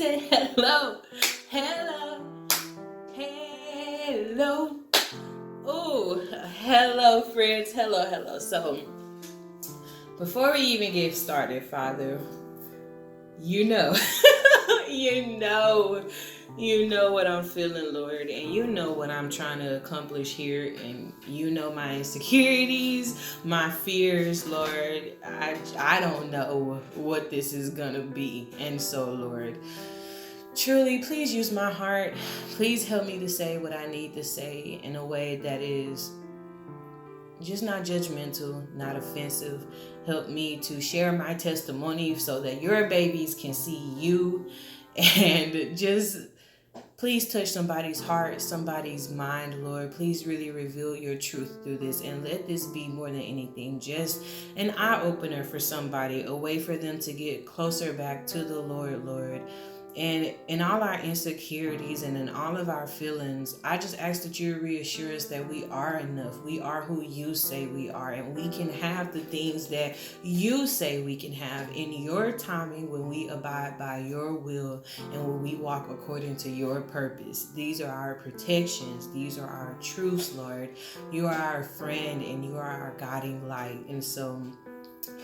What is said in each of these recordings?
said hello, hello, hello. Oh, hello, friends. Hello. So, before we even get started, Father, you know, you know what I'm feeling, Lord, and you know what I'm trying to accomplish here, and you know my insecurities, my fears, Lord. I don't know what this is gonna be, and so, Lord, truly, please use my heart. Please help me to say what I need to say in a way that is just not judgmental, not offensive. Help me to share my testimony so that your babies can see you, and just please touch somebody's heart, somebody's mind, Lord. Please really reveal your truth through this, and let this be more than anything just an eye-opener for somebody, a way for them to get closer back to the Lord, Lord. And in all our insecurities and in all of our feelings, I just ask that you reassure us that we are enough. We are who you say we are, and we can have the things that you say we can have in your timing, when we abide by your will and when we walk according to your purpose. These are our protections. These are our truths, Lord. You are our friend and you are our guiding light. And so,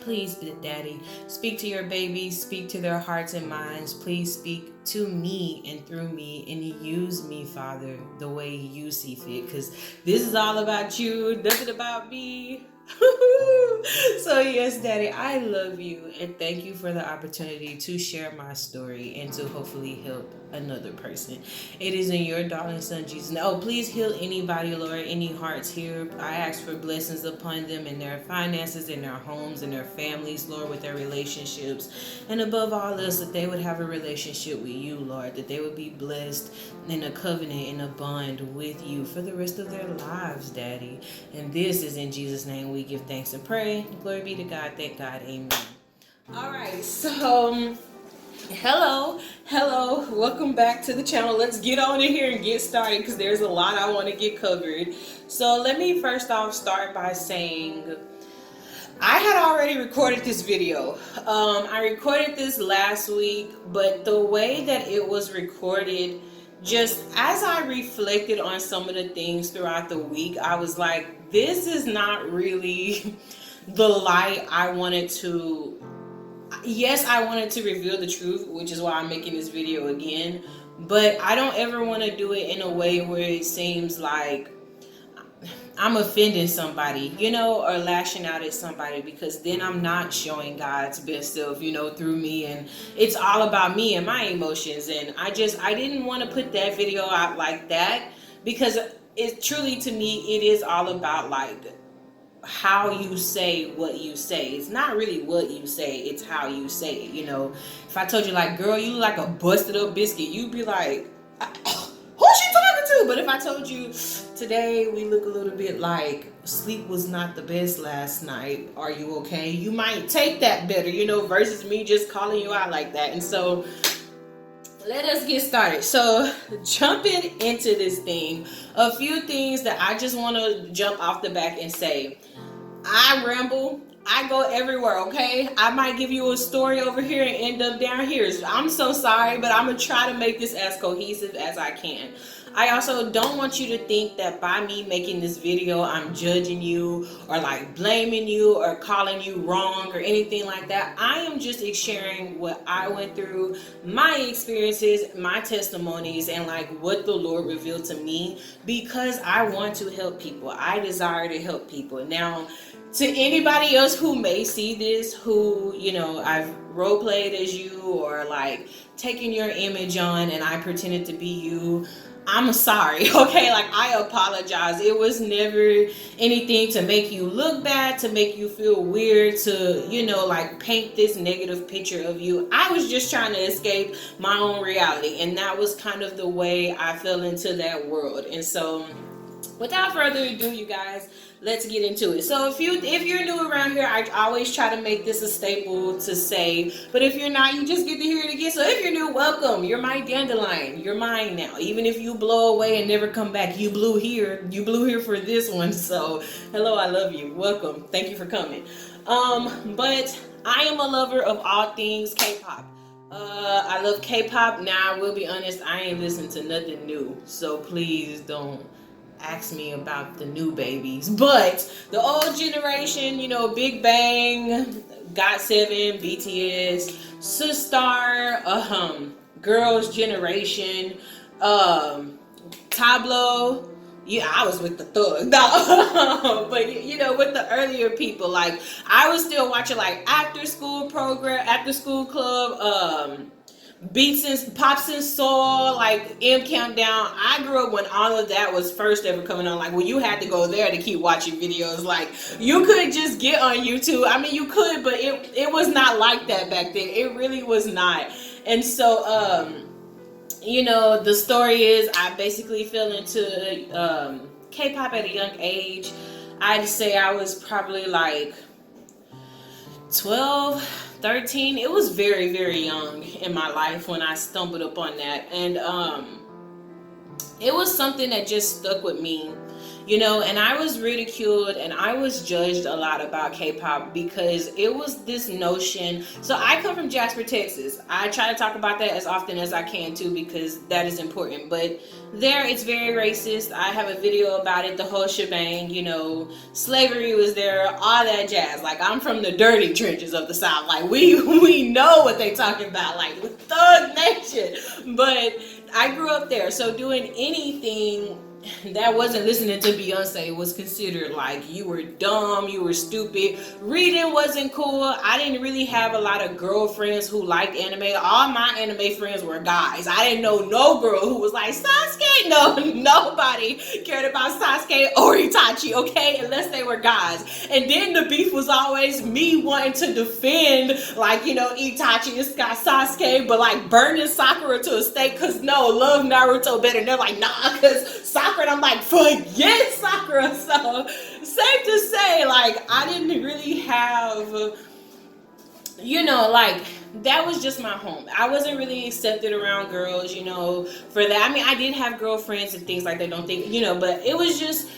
please, Daddy, speak to your babies, speak to their hearts and minds. Please speak to me and through me, and use me, Father, the way you see fit, because this is all about you, nothing about me. So yes, Daddy, I love you, and thank you for the opportunity to share my story and to hopefully help another person. It is in your darling son Jesus. Oh, please heal anybody, Lord, any hearts here. I ask for blessings upon them in their finances, in their homes, in their families, Lord, with their relationships, and above all else, that they would have a relationship with you, Lord, that they would be blessed in a covenant, in a bond with you for the rest of their lives, Daddy. And this is in Jesus' name we give thanks and pray. Glory be to God. Thank God. Amen. All right, so hello, welcome back to the channel. Let's get on in here and get started, because there's a lot I want to get covered. So let me first off start by saying I had already recorded this video. I recorded this last week, but the way that it was recorded, just as I reflected on some of the things throughout the week, I was like, this is not really the light I wanted to. Yes, I wanted to reveal the truth, which is why I'm making this video again, but I don't ever want to do it in a way where it seems like I'm offending somebody, or lashing out at somebody, because then I'm not showing God's best self, through me, and it's all about me and my emotions. And I didn't want to put that video out like that, because it truly, to me, it is all about like how you say what you say. It's not really what you say, it's how you say it. If I told you, like, girl, you look like a busted up biscuit, you'd be like, who's she talking to? But if I told you, today we look a little bit like sleep was not the best last night, are you okay? You might take that better, versus me just calling you out like that. And so let us get started. So jumping into this thing, a few things that I just want to jump off the back and say. I ramble. I go everywhere, okay? I might give you a story over here and end up down here. I'm so sorry, but I'm going to try to make this as cohesive as I can. I also don't want you to think that by me making this video, I'm judging you or like blaming you or calling you wrong or anything like that. I am just sharing what I went through, my experiences, my testimonies, and like what the Lord revealed to me, because I want to help people. I desire to help people. Now, to anybody else who may see this, who, I've role played as you, or like taken your image on and I pretended to be you, I'm sorry, okay? Like, I apologize. It was never anything to make you look bad, to make you feel weird, to, like paint this negative picture of you. I was just trying to escape my own reality, and that was kind of the way I fell into that world. And so, without further ado, you guys, let's get into it. So if you're new around here, I always try to make this a staple to say, but if you're not, you just get to hear it again. So if you're new, welcome. You're my dandelion. You're mine now. Even if you blow away and never come back, you blew here. You blew here for this one. So hello, I love you. Welcome. Thank you for coming. But I am a lover of all things K-pop. I love K-pop. Now, I will be honest, I ain't listening to nothing new. So please don't ask me about the new babies. But the old generation, you know, Big Bang, GOT7, BTS, Sistar, Girls' Generation, Tableau. Yeah, I was with the thug. No. But you know, with the earlier people, like I was still watching like after school club, Beats and Pops and Soul, like M Countdown. I grew up when all of that was first ever coming on. Like when you had to go there to keep watching videos. Like you could just get on YouTube. I mean, you could, but it was not like that back then. It really was not. And so, you know, the story is I basically fell into K-pop at a young age. I'd say I was probably like 12, 13. It was very, very young in my life when I stumbled upon that. And it was something that just stuck with me. You know, and I was ridiculed and I was judged a lot about K-pop because it was this notion. So I come from Jasper, Texas. I try to talk about that as often as I can too because that is important. But there it's very racist. I have a video about it, the whole shebang, you know, slavery was there, all that jazz. Like I'm from the dirty trenches of the South. Like we know what they talking about, like Thug Nation. But I grew up there, so doing anything that wasn't listening to Beyonce was considered like you were dumb, you were stupid. Reading wasn't cool. I didn't really have a lot of girlfriends who liked anime. All my anime friends were guys. I didn't know no girl who was like Sasuke. No, nobody cared about Sasuke or Itachi, okay, unless they were guys. And then the beef was always me wanting to defend, like, you know, Itachi, it's got Sasuke, but like burning Sakura to a stake because no, love Naruto better. And they're like, nah, because Sakura. And I'm like, forget Sakura. So safe to say, like, I didn't really have, you know, like, that was just my home. I wasn't really accepted around girls, you know, for that. I mean, I did have girlfriends and things like that, don't think, you know, but it was just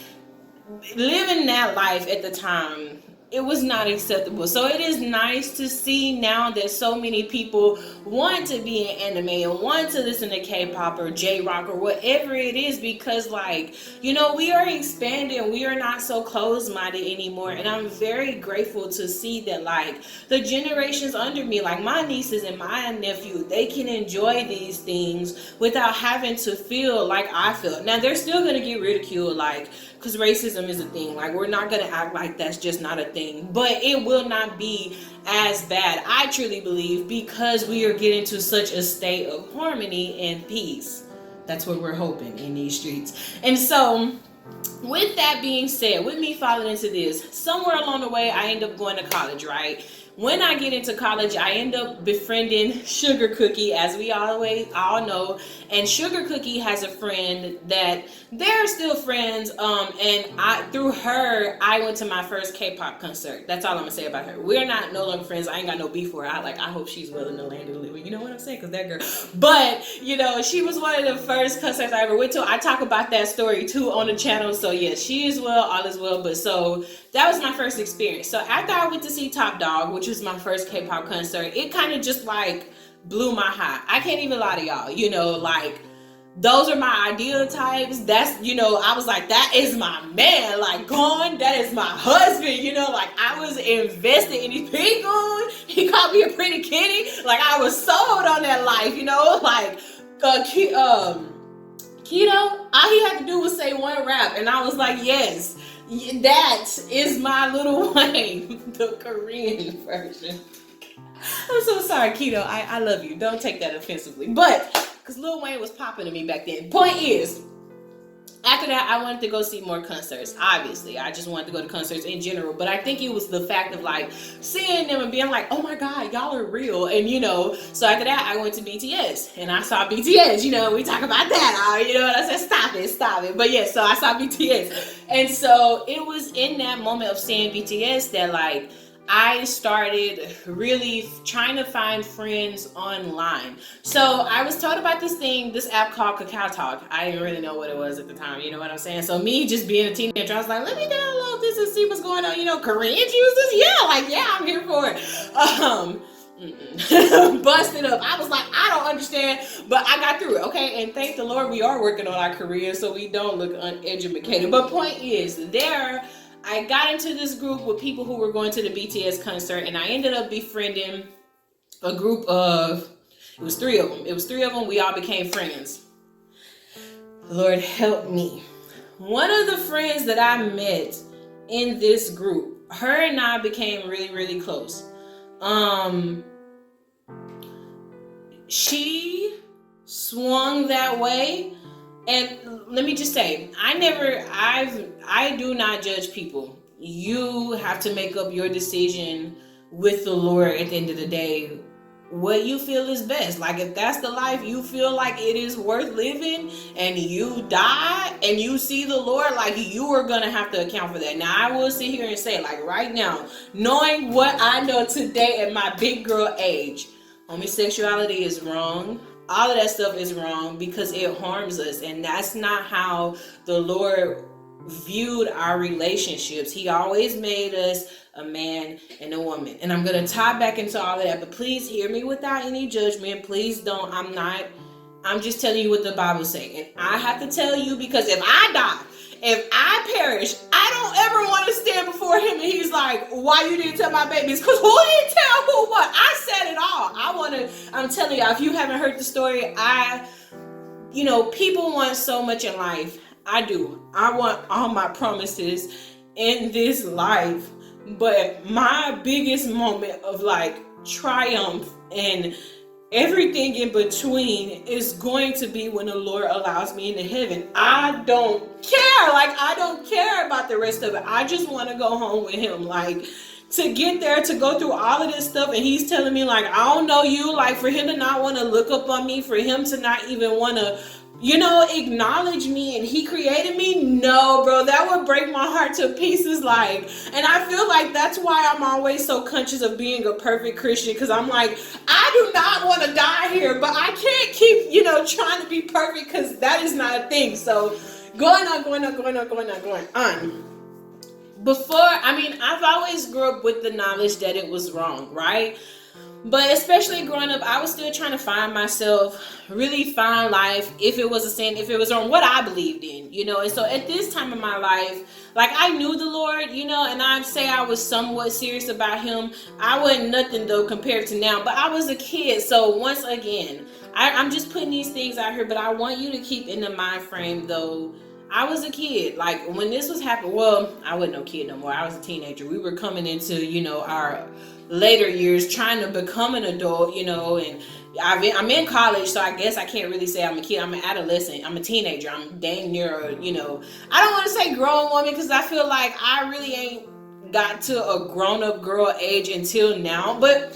living that life at the time. It was not acceptable. So it is nice to see now that so many people want to be in anime and want to listen to K-pop or J-rock or whatever it is, because, like, you know, we are expanding. We are not so closed-minded anymore. And I'm very grateful to see that, like, the generations under me, like my nieces and my nephew, they can enjoy these things without having to feel like I feel. Now, they're still going to get ridiculed, like, because racism is a thing. Like, we're not going to act like that's just not a thing. But it will not be as bad, I truly believe, because we are getting to such a state of harmony and peace. That's what we're hoping in these streets. And so, with that being said, with me falling into this, somewhere along the way, I end up going to college, right? When I get into college, I end up befriending Sugar Cookie, as we always all know. And Sugar Cookie has a friend that they're still friends. And through her, I went to my first K-pop concert. That's all I'm gonna say about her. We're not no longer friends. I ain't got no beef for her. I hope she's well in the land of the living. You know what I'm saying? Cause that girl. But you know, she was one of the first concerts I ever went to. I talk about that story too on the channel. So yeah, she is well, all is well. But so that was my first experience. So after I went to see Top Dog, which was my first K-pop concert, it kind of just like blew my high. I can't even lie to y'all. You know, like, those are my ideal types. That's, you know, I was like, that is my man. Like, Gone, that is my husband. You know, like, I was invested in his pink on. He called me a pretty kitty. Like, I was sold on that life, you know, like, Keto, all he had to do was say one rap, and I was like, yes, that is my Lil Wayne, the Korean version. I'm so sorry, Keto. I love you. Don't take that offensively. But, because Lil Wayne was popping to me back then. Point is, after that, I wanted to go see more concerts. Obviously, I just wanted to go to concerts in general. But I think it was the fact of, like, seeing them and being like, oh my God, y'all are real. And, you know, so after that, I went to BTS. And I saw BTS. You know, we talk about that. You know what I said? Stop it. But yeah, so I saw BTS. And so it was in that moment of seeing BTS that, like, I started really trying to find friends online. So I was told about this app called Kakao Talk. I didn't really know what it was at the time, you know what I'm saying? So me just being a teenager, I was like, let me download this and see what's going on. You know, Koreans use this? Yeah, I'm here for it. busted up. I was like, I don't understand, but I got through it, okay? And thank the Lord we are working on our career so we don't look uneducated. But point is, I got into this group with people who were going to the BTS concert, and I ended up befriending a group of, it was three of them. We all became friends. Lord help me. One of the friends that I met in this group, her and I became really, really close. She swung that way, and let me just say, I do not judge people. You have to make up your decision with the Lord at the end of the day, what you feel is best. Like, if that's the life you feel like it is worth living, and you die and you see the Lord, like, you are gonna have to account for that. Now, I will sit here and say, like, right now, knowing what I know today at my big girl age, homosexuality is wrong. All of that stuff is wrong because it harms us, and that's not how the Lord viewed our relationships. He always made us a man and a woman. And I'm going to tie back into all of that, but please hear me without any judgment. Please don't. I'm just telling you what the Bible says. And I have to tell you, because if I die, if I perish, I don't ever want to stand before him and he's like, why you didn't tell my babies? Because who didn't tell who what? I said it all. I'm telling y'all, if you haven't heard the story, people want so much in life. I do. I want all my promises in this life. But my biggest moment of like triumph and everything in between is going to be when the Lord allows me into heaven. I don't care. Like, I don't care about the rest of it. I just want to go home with him. Like, to get there, to go through all of this stuff, and he's telling me, like, I don't know you. Like, for him to not want to look up on me, for him to not even want to, acknowledge me, and he created me. No, bro, that would break my heart to pieces. Like, and I feel like that's why I'm always so conscious of being a perfect Christian, because I'm like, I do not want to die here, but I can't keep, trying to be perfect, because that is not a thing. So going on. I've always grew up with the knowledge that it was wrong, right? But especially growing up, I was still trying to find myself, really find life, if it was a sin, if it was on what I believed in, And so at this time in my life, like, I knew the Lord, and I'd say I was somewhat serious about him. I wasn't nothing, though, compared to now, but I was a kid. So once again, I'm just putting these things out here, but I want you to keep in the mind frame, though, I was a kid. Like, when this was happening, well, I wasn't no kid no more. I was a teenager. We were coming into, our later years, trying to become an adult, and I'm in college, so I guess I can't really say I'm a kid. I'm an adolescent. I'm a teenager. I'm dang near I don't want to say grown woman, because I feel like I really ain't got to a grown-up girl age until now. But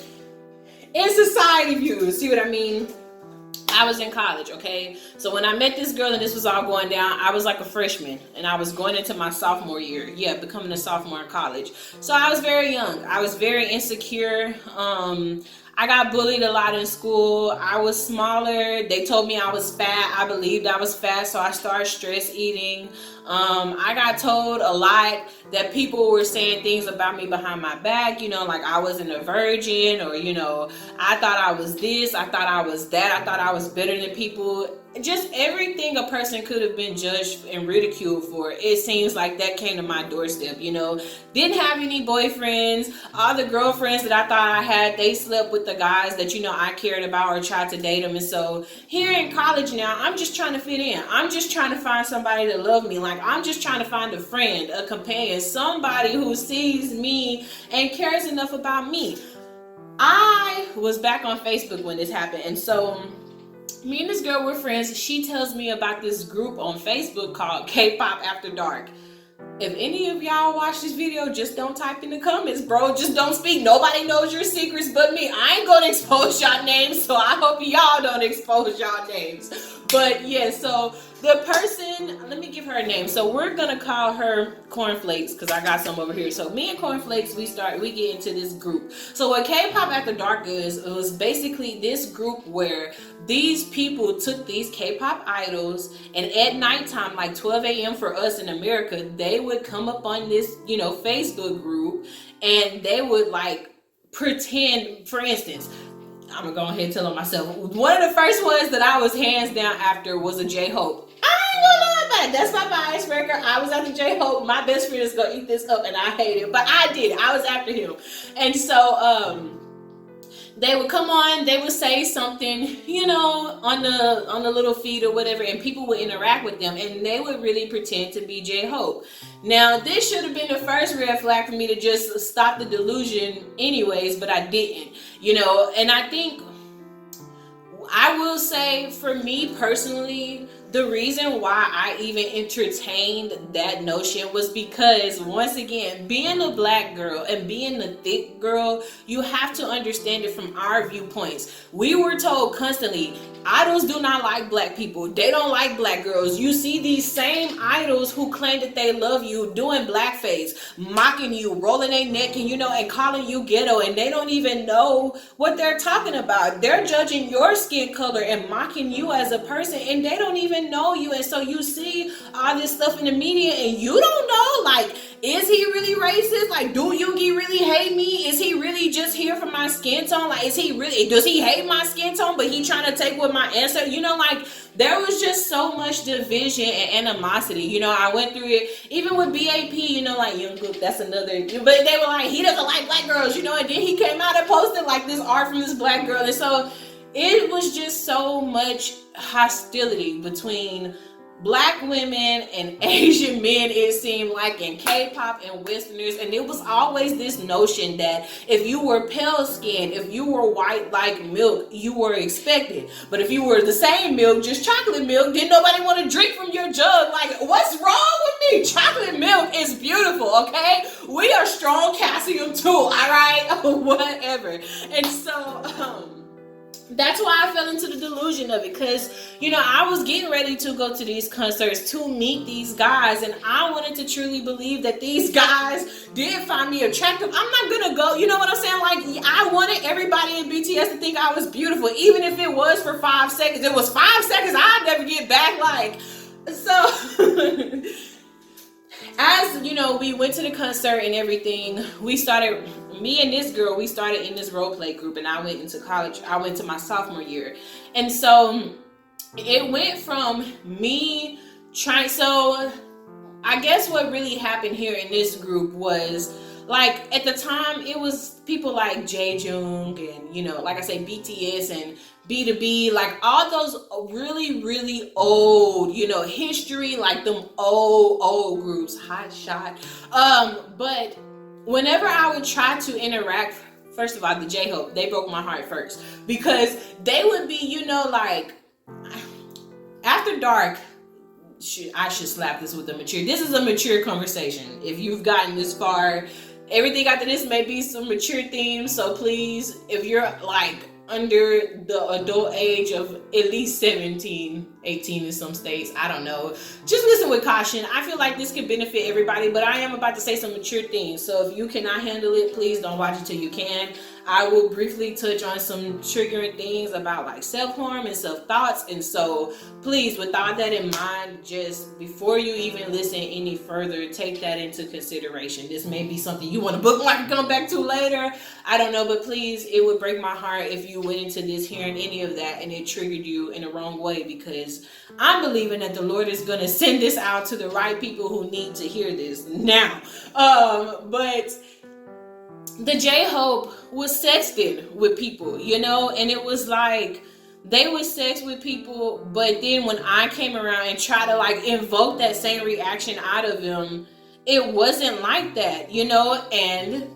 in society views, see what I mean? I was in college, okay? So when I met this girl and this was all going down, I was like a freshman, and I was going into my sophomore year. Yeah, becoming a sophomore in college. So I was very young. I was very insecure. I got bullied a lot in school. I was smaller. They told me I was fat. I believed I was fat, so I started stress eating. I got told a lot that people were saying things about me behind my back, like I wasn't a virgin, or, I thought I was this, I thought I was that, I thought I was better than people. Just everything a person could have been judged and ridiculed for, it seems like that came to my doorstep, Didn't have any boyfriends. All the girlfriends that I thought I had, they slept with the guys that, I cared about or tried to date them. And so here in college now, I'm just trying to fit in. I'm just trying to find somebody to love me. Like, I'm just trying to find a friend, a companion, somebody who sees me and cares enough about me. I was back on Facebook when this happened. And so me and this girl were friends. She tells me about this group on Facebook called K-Pop After Dark. If any of y'all watch this video, just don't type in the comments, bro. Just don't speak. Nobody knows your secrets but me. I ain't gonna expose y'all names, so I hope y'all don't expose y'all names. But yeah, so the person, let me give her a name. So we're gonna call her Cornflakes, because I got some over here. So me and Cornflakes, we get into this group. So what K-Pop After Dark is, it was basically this group where these people took these K-pop idols, and at nighttime, like 12 a.m. for us in America, they would come up on this, Facebook group, and they would like pretend, for instance, I'm gonna go ahead and tell on myself. One of the first ones that I was hands down after was a J-Hope. I ain't gonna lie about it. That's not my icebreaker. I was after J-Hope. My best friend is gonna eat this up and I hate it. But I did. I was after him. And so they would come on, they would say something, you know, on the little feed or whatever, and people would interact with them, and they would really pretend to be J-Hope. Now, this should have been the first red flag for me to just stop the delusion anyways, but I didn't, you know. And I think, I will say, for me personally, the reason why I even entertained that notion was because, once again, being a black girl and being a thick girl, you have to understand it from our viewpoints. We were told constantly, idols do not like black people. They don't like black girls. You see these same idols who claim that they love you doing blackface, mocking you, rolling their neck, and, you know, and calling you ghetto, and they don't even know what they're talking about. They're judging your skin color and mocking you as a person, and they don't even know you. And so you see all this stuff in the media and you don't know, like, is he really racist? Like, do Yoongi really hate me? Is he really just here for my skin tone? Like, is he really, does he hate my skin tone, but he trying to take what my answer, you know, like, there was just so much division and animosity. You know, I went through it even with BAP, you know, like, Jungkook, that's another, but they were like, he doesn't like black girls, you know, and then he came out and posted like this art from this black girl. And so it was just so much hostility between black women and Asian men, it seemed like, in K-pop and Westerners. And it was always this notion that if you were pale skinned, if you were white like milk, you were expected. But if you were the same milk, just chocolate milk, didn't nobody want to drink from your jug. Like, what's wrong with me? Chocolate milk is beautiful, okay? We are strong calcium too, all right? Whatever. And so, that's why I fell into the delusion of it, because, you know, I was getting ready to go to these concerts to meet these guys, and I wanted to truly believe that these guys did find me attractive. I'm not gonna go, you know what I'm saying? Like, I wanted everybody in BTS to think I was beautiful, even if it was for 5 seconds. It was 5 seconds, I'd never get back. Like, so as you know, we went to the concert and everything. We started, me and this girl, we started in this role play group, and I went into college. I went to my sophomore year. And so it went from me trying, so I guess what really happened here in this group was, like, at the time, it was people like Jaejoong and, you know, like I say, BTS and B2B, like all those really, really old, you know, history, like them old groups, Hot Shot. But whenever I would try to interact, first of all, the J-Hope, they broke my heart first, because they would be, you know, like, after dark, I should slap this with a mature. This is a mature conversation. If you've gotten this far, everything after this may be some mature themes. So please, if you're like under the adult age of at least 17, 18 in some states, I don't know, just listen with caution. I feel like this could benefit everybody, but I am about to say some mature things. So if you cannot handle it, please don't watch it till you can. I will briefly touch on some triggering things about like self-harm and self-thoughts. And so please, with all that in mind, just before you even listen any further, take that into consideration. This may be something you want to bookmark and come back to later. I don't know, but please, it would break my heart if you went into this hearing any of that and it triggered you in the wrong way, because I'm believing that the Lord is going to send this out to the right people who need to hear this now. But the J-Hope was sexting with people, you know, and it was like they would sex with people, but then when I came around and tried to like invoke that same reaction out of them, it wasn't like that, you know. And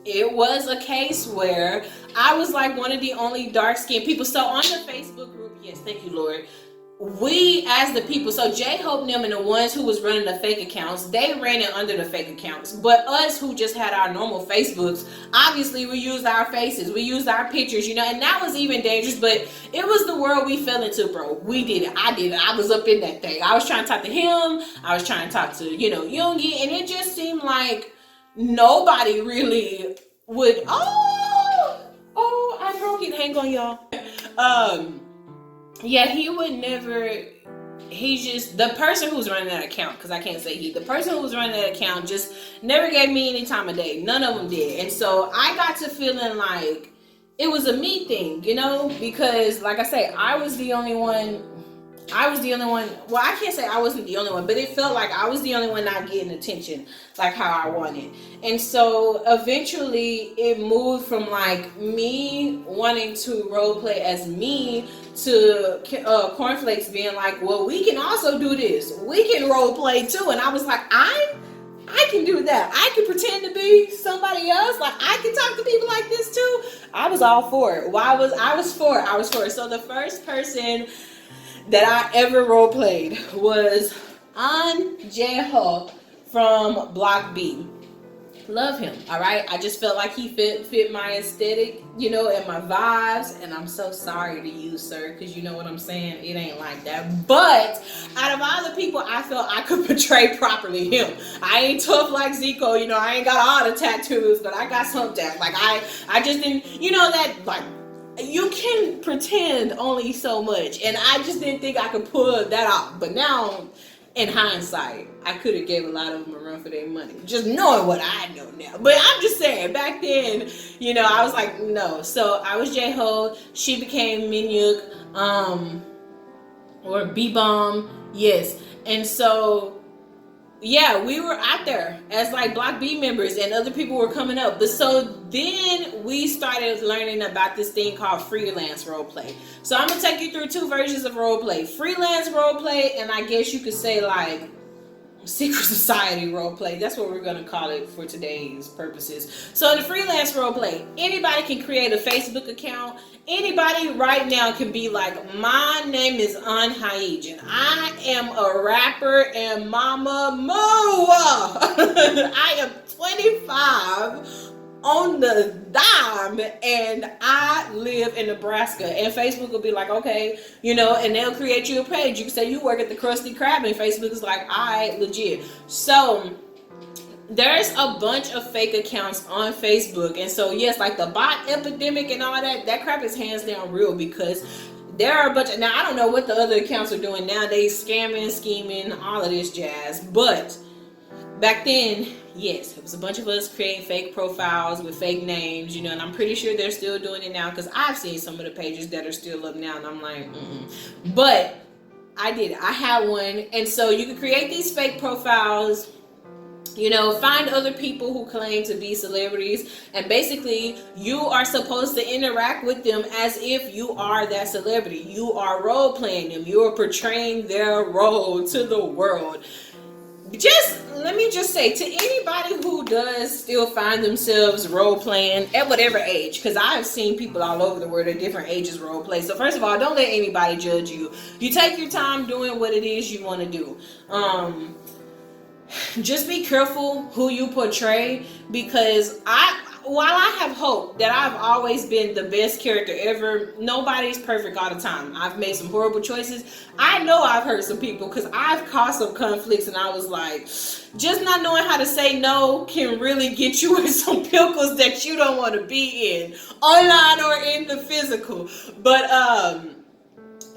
it was a case where I was like one of the only dark-skinned people. So on the Facebook group, yes, thank you, Lord, we as the people, so J-Hope and them and the ones who was running the fake accounts, they ran it under the fake accounts. But us who just had our normal Facebooks, obviously we used our faces, we used our pictures, you know, and that was even dangerous. But it was the world we fell into, bro. We did it. I did it. I was up in that thing. I was trying to talk to him. I was trying to talk to, you know, Yoongi, and it just seemed like nobody really would. Oh, I broke it. Hang on, y'all. Yeah, he would never the person who's running that account, because I can't say he, the person who was running that account just never gave me any time of day. None of them did. And so I got to feeling like it was a me thing, you know, because like I say, I was the only one. Well, I can't say I wasn't the only one, but it felt like I was the only one not getting attention like how I wanted. And so eventually it moved from like me wanting to role play as me to Cornflakes being like, well, we can also do this. We can role play too. And I was like, I can do that. I can pretend to be somebody else. Like, I can talk to people like this too. I was all for it. I was for it. So the first person that I ever role played was 𝕯𝖍𝖎𝖘𝖆 from Block B. Love him, all right? I just felt like he fit my aesthetic, you know, and my vibes. And I'm so sorry to you, sir, because you know what I'm saying. It ain't like that. But out of all the people I felt I could portray properly, him. I ain't tough like Zico, you know. I ain't got all the tattoos, but I got some tat. Like I just didn't, you know, that like. You can pretend only so much, and I just didn't think I could pull that off. But now, in hindsight, I could have gave a lot of them a run for their money, just knowing what I know now. But I'm just saying, back then, you know, I was like, no. So I was 𝕯𝖎𝖆. She became 𝕯𝖎𝖏, or B-Bomb, yes. And so, yeah, we were out there as like Block B members, and other people were coming up. But so then we started learning about this thing called freelance role play. So I'm gonna take you through two versions of role play: freelance role play, and I guess you could say like secret society role play. That's what we're gonna call it for today's purposes. So in the freelance role play, anybody can create a Facebook account. Anybody right now can be like, my name is 𝕯𝖏𝖆 and I am a rapper and mama moa. I am 25 on the dime and I live in Nebraska. And Facebook will be like, okay, you know, and they'll create you a page. You can say you work at the Krusty Krab, and Facebook is like, all right, legit. So there's a bunch of fake accounts on Facebook. And so yes, like the bot epidemic and all that crap is hands down real, because there are a bunch of, now I don't know what the other accounts are doing nowadays, scamming, scheming, all of this jazz. But back then, yes, it was a bunch of us creating fake profiles with fake names, you know, and I'm pretty sure they're still doing it now, because I've seen some of the pages that are still up now, and I'm like, But I did it. I had one. And so you can create these fake profiles, you know, find other people who claim to be celebrities, and basically you are supposed to interact with them as if you are that celebrity. You are role playing them. You are portraying their role to the world. Just let me just say, to anybody who does still find themselves role playing at whatever age, because I've seen people all over the world at different ages role play. So first of all, don't let anybody judge you. You take your time doing what it is you want to do. Just be careful who you portray, because while I have hope that I've always been the best character ever, nobody's perfect all the time. I've made some horrible choices. I know I've hurt some people, because I've caused some conflicts, and I was like, just not knowing how to say no can really get you in some pickles that you don't want to be in, online or in the physical. But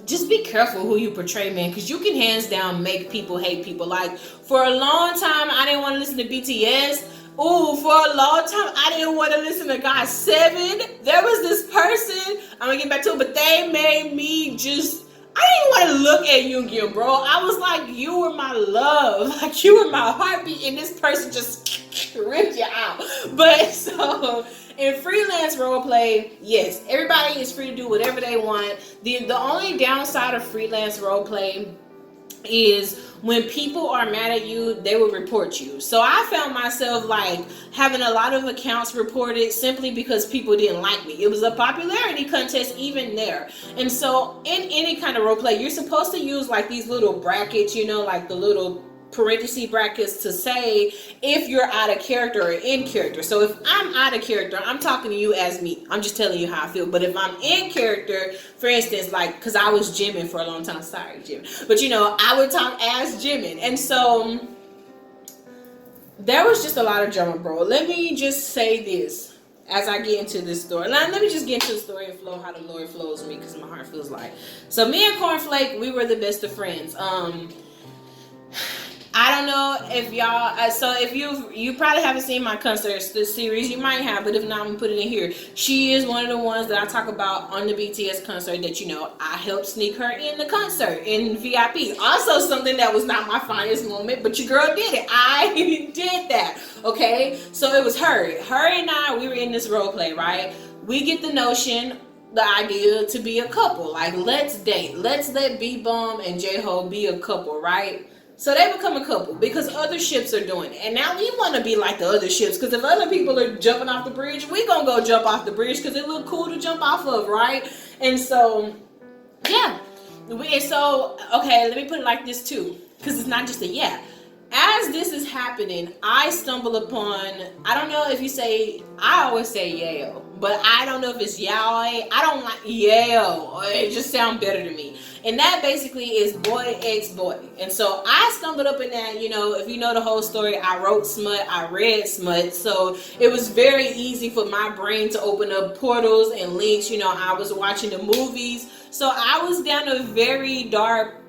just be careful who you portray, man, because you can hands down make people hate people. Like, for a long time, I didn't want to listen to BTS. Ooh, for a long time, I didn't want to listen to GOT7. There was this person, I'm going to get back to it, but they made me just, I didn't want to look at Yoongi, bro. I was like, you were my love. Like, you were my heartbeat, and this person just ripped you out. But so in freelance roleplay, yes, everybody is free to do whatever they want. The only downside of freelance roleplay is when people are mad at you, they will report you. So I found myself like having a lot of accounts reported simply because people didn't like me. It was a popularity contest even there. And so in any kind of role play, you're supposed to use like these little brackets, you know, like the little parenthesis brackets to say if you're out of character or in character. So if I'm out of character, I'm talking to you as me. I'm just telling you how I feel. But if I'm in character, for instance, like, because I was Jimin for a long time. Sorry, Jimin. But, you know, I would talk as Jimin. And so there was just a lot of drama, bro. Let me just say this. as I get into this story. Now, let me just get into the story and flow how the Lord flows me, because my heart feels like. So me and Cornflake, we were the best of friends. I don't know if y'all, so if you probably haven't seen my concerts, this series, you might have, but if not, I'm gonna put it in here. She is one of the ones that I talk about on the BTS concert that, you know, I helped sneak her in the concert in VIP. Also something that was not my finest moment, but your girl did it. I did that, okay? So it was her and I, we were in this role play, right? We get the notion, the idea to be a couple, like let's date, let's let 𝕯𝖎𝖆 and J-Ho be a couple, right? So they become a couple because other ships are doing it. And now we want to be like the other ships, because if other people are jumping off the bridge, we gonna go jump off the bridge because it look cool to jump off of, right? And so, yeah. Okay, let me put it like this too, because it's not just a yeah. As this is happening, I stumble upon, I don't know if you say, I always say yayo, but I don't know if it's yaoi. I don't like yayo. It just sounds better to me. And that basically is boy X boy. And so I stumbled up in that, you know, if you know the whole story, I wrote smut, I read smut. So it was very easy for my brain to open up portals and links. You know, I was watching the movies. So I was down a very dark,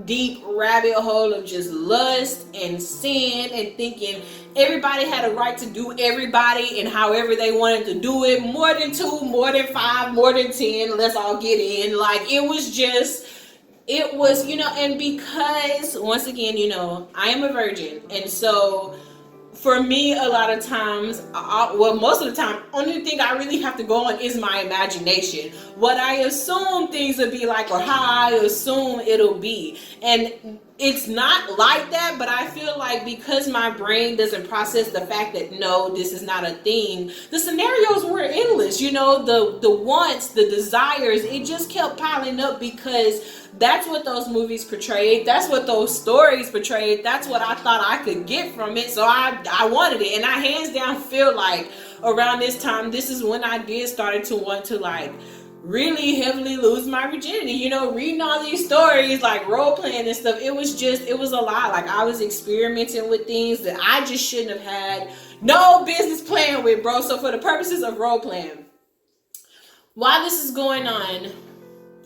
deep rabbit hole of just lust and sin and thinking everybody had a right to do everybody and however they wanted to do it. More than 2, more than 5, more than 10. Let's all get in. Like, it was, you know, and because once again, you know, I am a virgin, and so for me, a lot of times, well, most of the time, only thing I really have to go on is my imagination. What I assume things will be like, or how I assume it'll be. And it's not like that, but I feel like because my brain doesn't process the fact that, no, this is not a thing, the scenarios were endless. You know, the wants, the desires, it just kept piling up because that's what those movies portrayed. That's what those stories portrayed. That's what I thought I could get from it. So I wanted it. And I hands down feel like around this time, this is when I did started to want to like really heavily lose my virginity. You know, reading all these stories, like role playing and stuff. It was a lot. Like I was experimenting with things that I just shouldn't have had no business playing with, bro. So for the purposes of role playing, while this is going on,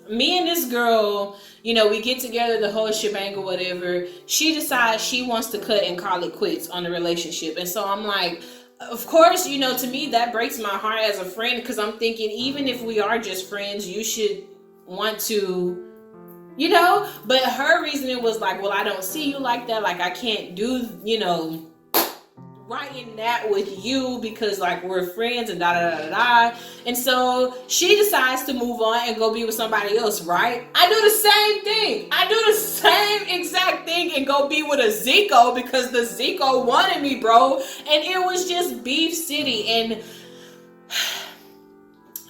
me and this girl, you know, we get together, the whole shebang or whatever. She decides she wants to cut and call it quits on the relationship. And so I'm like, of course, you know, to me, that breaks my heart as a friend, because I'm thinking, even if we are just friends, you should want to, you know. But her reasoning was like, well, I don't see you like that. Like, I can't do, you know, writing that with you because like we're friends and da da da da. And so she decides to move on and go be with somebody else, right? I do the same thing. I do the same exact thing and go be with a Zico because the Zico wanted me, bro. And it was just beef city, and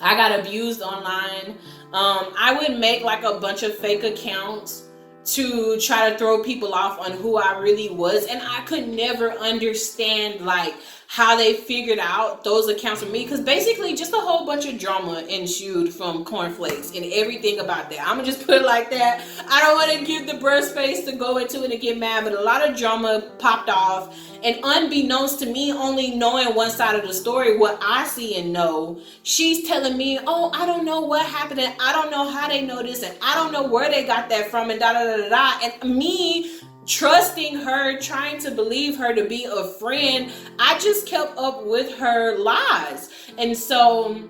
I got abused online. I would make like a bunch of fake accounts to try to throw people off on who I really was, and I could never understand like how they figured out those accounts for me, because basically just a whole bunch of drama ensued from cornflakes and everything about that. I'm gonna just put it like that. I don't want to give the bruh space to go into it and get mad, but a lot of drama popped off, and unbeknownst to me, only knowing one side of the story, what I see and know, she's telling me, oh, I don't know what happened, and I don't know how they know this, and I don't know where they got that from, and da da da da da. And me trusting her, trying to believe her to be a friend, I just kept up with her lies. And so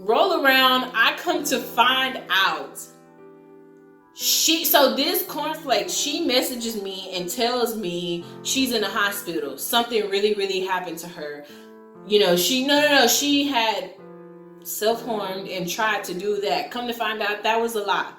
roll around, I come to find out so this cornflake, she messages me and tells me she's in the hospital. Something really, really happened to her. You know, she had self-harmed and tried to do that. Come to find out, that was a lie.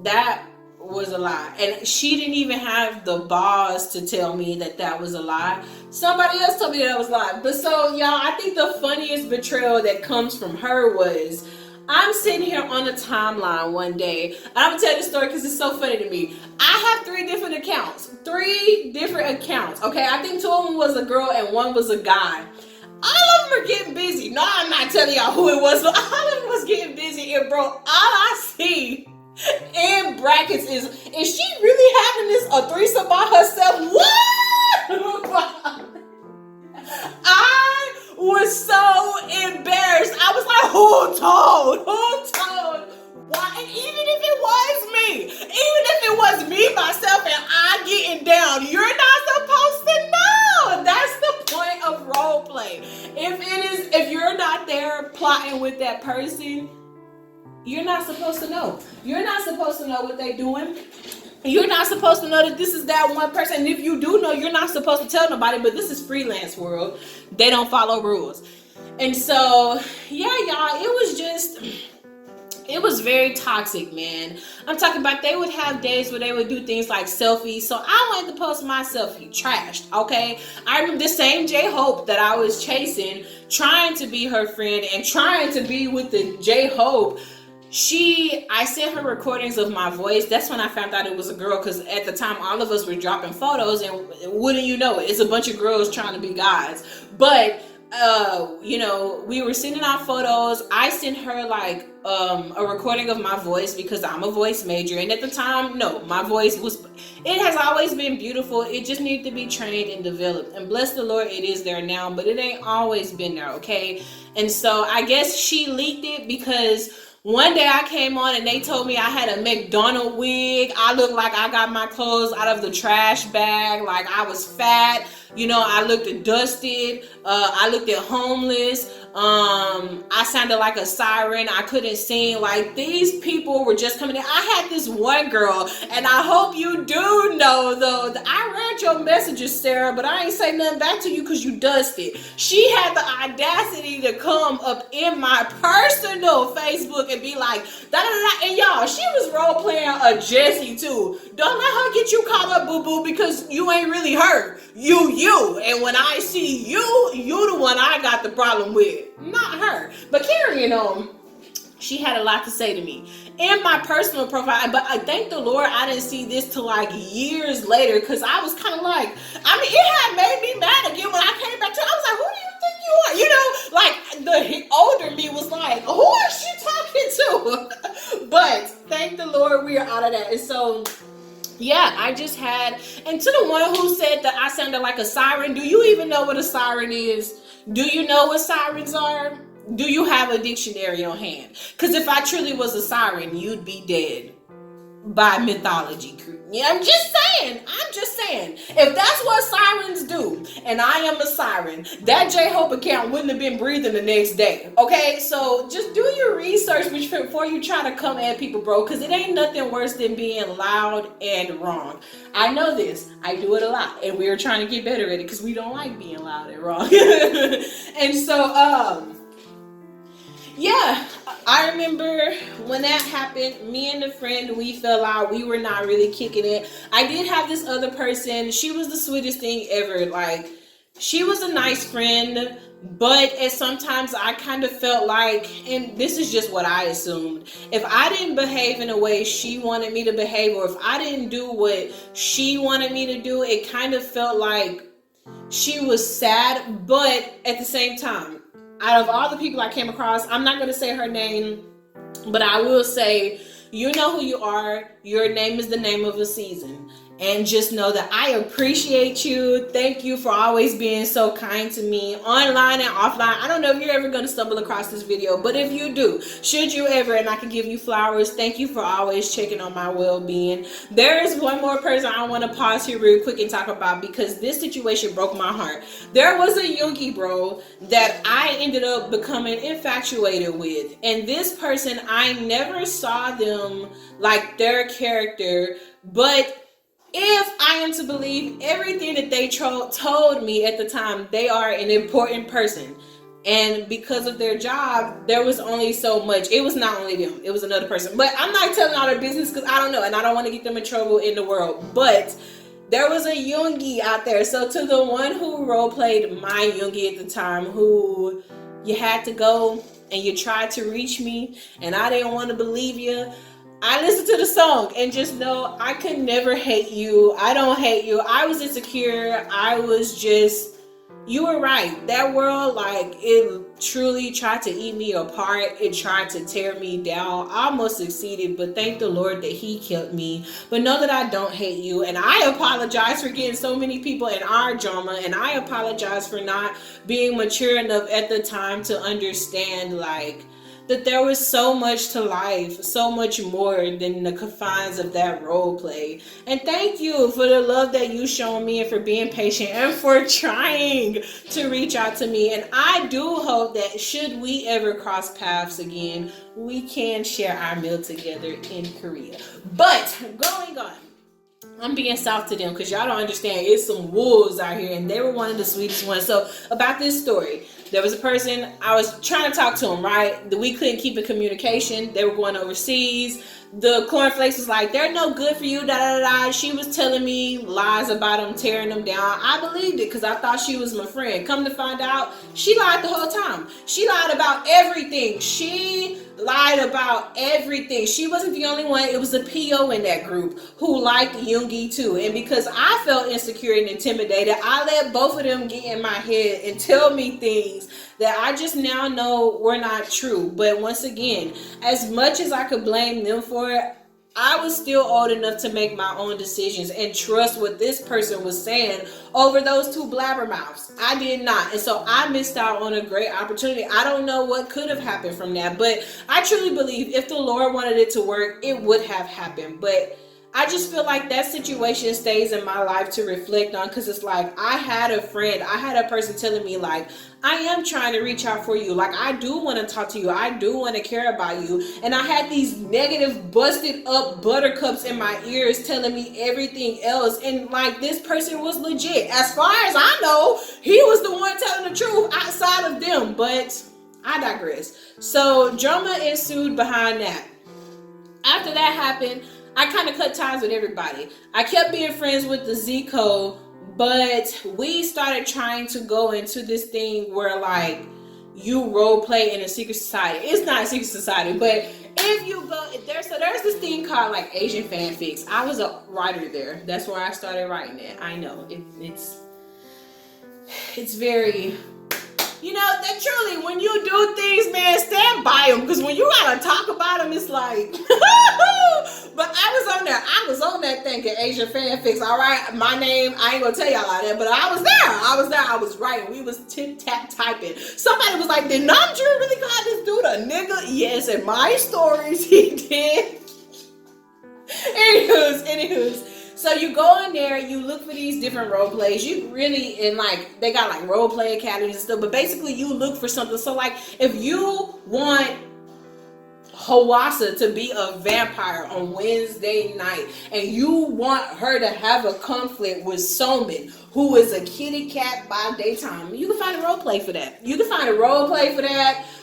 That was a lie. And she didn't even have the balls to tell me that that was a lie. Somebody else told me that was a lie. But so, y'all, I think the funniest betrayal that comes from her was, I'm sitting here on the timeline one day, and I'm gonna tell this story because it's so funny to me. I have 3 different accounts. 3 different accounts. Okay, I think 2 of them was a girl and 1 was a guy. All of them are getting busy. No, I'm not telling y'all who it was, but all of them was getting busy. And bro, all I see in brackets is she really having this a threesome by herself? What? I was so who told? Why? And even if it was me, myself, and I getting down, you're not supposed to know. That's the point of role play. If you're not there plotting with that person, you're not supposed to know. You're not supposed to know what they're doing. You're not supposed to know that this is that one person. And if you do know, you're not supposed to tell nobody. But this is freelance world. They don't follow rules. And so, yeah, y'all, it was very toxic, man. I'm talking about they would have days where they would do things like selfies. So I wanted to post my selfie, trashed, okay? I remember the same J-Hope that I was chasing, trying to be her friend and trying to be with the J-Hope. I sent her recordings of my voice. That's when I found out it was a girl, because at the time all of us were dropping photos, and wouldn't you know it, it's a bunch of girls trying to be guys. But we were sending out photos. I sent her like a recording of my voice because I'm a voice major, and at the time, no, my voice it has always been beautiful. It just needed to be trained and developed, and bless the Lord, it is there now, but it ain't always been there, okay? And so I guess she leaked it because one day I came on and they told me I had a McDonald's wig. I looked like I got my clothes out of the trash bag, like I was fat. I looked dusted. I looked homeless. I sounded like a siren. I couldn't sing. Like, these people were just coming in. I had this one girl, and I hope you do know, though, I read your messages, Sarah, but I ain't say nothing back to you because you dusted. She had the audacity to come up in my personal Facebook and be like, da-da-da-da. And y'all, she was role playing a Jessie too. Don't let her get you caught up, boo-boo, because you ain't really her. You. And when I see you the one I got the problem with, not her. But carrying on, she had a lot to say to me in my personal profile. But I thank the Lord I didn't see this till like years later, because I was kind of like, it had made me mad again when I came back to it. I was like, who do you think you are? Like, the older me was like, who is she talking to? But thank the Lord we are out of that. And so, yeah, I just had, and to the one who said that I sounded like a siren, do you even know what a siren is? Do you know what sirens are? Do you have a dictionary on hand? Because if I truly was a siren, you'd be dead by mythology. Yeah, I'm just saying. If that's what sirens do, and I am a siren, that J-Hope account wouldn't have been breathing the next day. Okay, so just do your research before you try to come at people, bro, because it ain't nothing worse than being loud and wrong. I know this. I do it a lot, and we're trying to get better at it because we don't like being loud and wrong. And so, yeah, I remember when that happened, me and a friend, we fell out. We were not really kicking it. I did have this other person. She was the sweetest thing ever. Like, she was a nice friend, but sometimes I kind of felt like, and this is just what I assumed, if I didn't behave in a way she wanted me to behave, or if I didn't do what she wanted me to do, it kind of felt like she was sad. But at the same time, out of all the people I came across, I'm not going to say her name, but I will say, you know who you are. Your name is the name of a season. And just know that I appreciate you. Thank you for always being so kind to me online and offline. I don't know if you're ever going to stumble across this video, but if you do, should you ever, and I can give you flowers, thank you for always checking on my well-being. There is one more person I want to pause here real quick and talk about, because this situation broke my heart. There was a Yoongi bro that I ended up becoming infatuated with. And this person, I never saw them like their character, but if I am to believe everything that they told me at the time, they are an important person. And because of their job, there was only so much. It was not only them, it was another person. But I'm not telling all their business because I don't know, and I don't want to get them in trouble in the world. But there was a Yoongi out there. So to the one who role played my Yoongi at the time, who you had to go and you tried to reach me and I didn't want to believe you, I listened to the song, and just know I could never hate you. I don't hate you. I was insecure. You were right. That world, like, it truly tried to eat me apart. It tried to tear me down. I almost succeeded, but thank the Lord that he kept me. But know that I don't hate you. And I apologize for getting so many people in our drama. And I apologize for not being mature enough at the time to understand, like, that there was so much to life, so much more than the confines of that role play. And thank you for the love that you shown me and for being patient and for trying to reach out to me. And I do hope that should we ever cross paths again, we can share our meal together in Korea. But going on, I'm being soft to them because y'all don't understand. It's some wolves out here, and they were one of the sweetest ones. So about this story, there was a person, I was trying to talk to him, right? We couldn't keep in communication. They were going overseas. The cornflakes was like, they're no good for you, da da da. She was telling me lies about them, tearing them down. I believed it because I thought she was my friend. Come to find out, she lied the whole time. She lied about everything. She lied about everything. She wasn't the only one. It was a PO in that group who liked Yoongi too. And because I felt insecure and intimidated, I let both of them get in my head and tell me things that I just now know were not true. But once again, as much as I could blame them for it, I was still old enough to make my own decisions and trust what this person was saying over those two blabbermouths. I did not. And so I missed out on a great opportunity. I don't know what could have happened from that, but I truly believe if the Lord wanted it to work, it would have happened. But I just feel like that situation stays in my life to reflect on, because it's like I had a friend, I had a person telling me like, I am trying to reach out for you. Like, I do want to talk to you. I do want to care about you. And I had these negative, busted up buttercups in my ears telling me everything else. And like, this person was legit. As far as I know, he was the one telling the truth outside of them. But I digress. So drama ensued behind that. After that happened, I kind of cut ties with everybody. I kept being friends with the 𝕍𝖎𝖏, but we started trying to go into this thing where like you role play in a secret society. It's not a secret society, but if you go there, so there's this thing called like Asian fanfics. I was a writer there. That's where I started writing it. I know it's very, you know, that truly, when you do things, man, stand by them. Because when you gotta talk about them, it's like, but I was on there. I was on that thing at Asian fanfics, all right? My name, I ain't gonna tell y'all all that, but I was there. I was writing. We was tip-tap typing. Somebody was like, did Namjoon really call this dude a nigga? Yes, in my stories, he did. Anywho's. So you go in there, you look for these different role plays. You really, and like, they got like role play academies and stuff, but basically you look for something. So like, if you want Hwasa to be a vampire on Wednesday night, and you want her to have a conflict with Somin, who is a kitty cat by daytime, you can find a role play for that.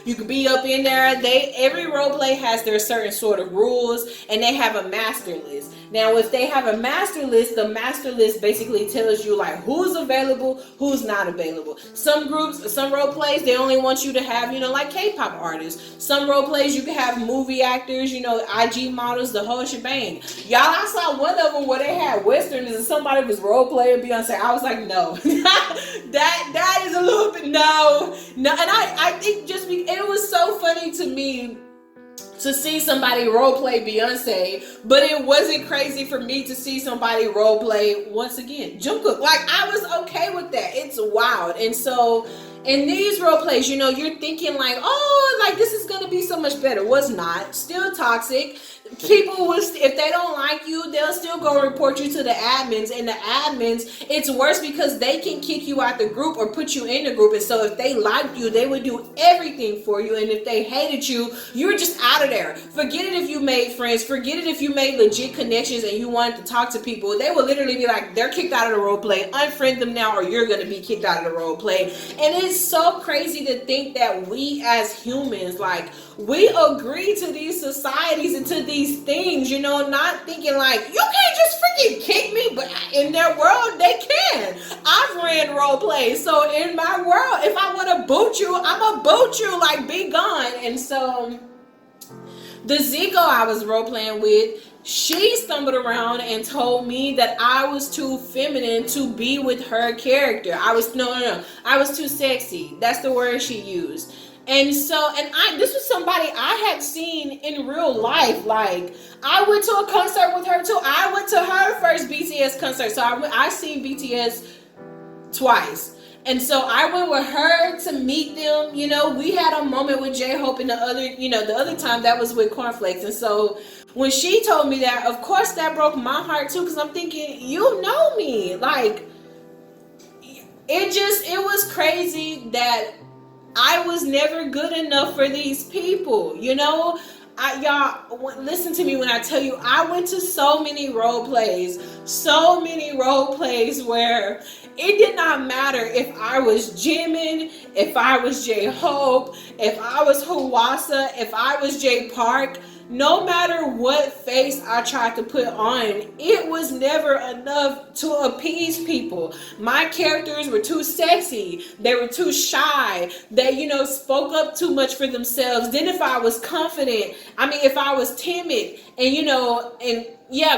You could be up in there. Every role play has their certain sort of rules, and they have a master list. Now, if they have a master list, the master list basically tells you like who's available, who's not available. Some groups, some role plays, they only want you to have, you know, like K-pop artists. Some role plays you can have movie actors, you know, IG models, the whole shebang. Y'all, I saw one of them where they had Westerners and somebody was role playing Beyonce. I was like, no, that is a little bit, no. And I think it was so funny to me to see somebody role play Beyonce, but it wasn't crazy for me to see somebody role play, once again, Jungkook. Like, I was okay with that. It's wild. And so in these role plays, you know, you're thinking like, oh, like this is gonna be so much better. Was not. Still toxic. People will, if they don't like you, they'll still go report you to the admins, and the admins, it's worse because they can kick you out the group or put you in the group. And so if they liked you, they would do everything for you, and if they hated you, you're just out of there. Forget it if you made friends, forget it if you made legit connections and you wanted to talk to people. They will literally be like, they're kicked out of the role play, unfriend them now or you're going to be kicked out of the role play. And it's so crazy to think that we as humans, like, we agree to these societies and to these things, you know, not thinking like, you can't just freaking kick me, but in their world, they can. I've ran role plays, so in my world, if I want to boot you, I'm going to boot you, like, be gone. And so the 𝕍𝖎𝖏 I was role playing with, she stumbled around and told me that I was too feminine to be with her character. I was too sexy. That's the word she used. And so, this was somebody I had seen in real life. Like, I went to a concert with her too. I went to her first BTS concert. So I seen BTS twice. And so I went with her to meet them. You know, we had a moment with J-Hope, and the other time that was with Cornflakes. And so when she told me that, of course that broke my heart too, because I'm thinking, you know me. Like, it was crazy that I was never good enough for these people, you know? Y'all, listen to me when I tell you, I went to so many role plays where it did not matter if I was Jimin, if I was J-Hope, if I was Hwasa, if I was J Park. No matter what face I tried to put on, it was never enough to appease people. My characters were too sexy. They were too shy. They, spoke up too much for themselves. Then if I was confident, if I was timid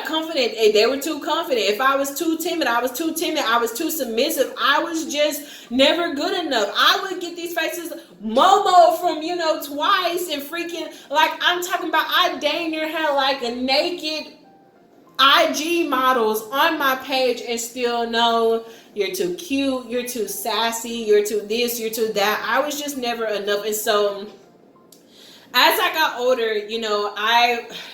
confident, they were too confident. If I was too timid, I was too timid. I was too submissive. I was just never good enough. I would get these faces, Momo from, Twice, and freaking, like, I'm talking about, I dang near had like a naked IG models on my page and still no, you're too cute, you're too sassy, you're too this, you're too that. I was just never enough. And so as I got older,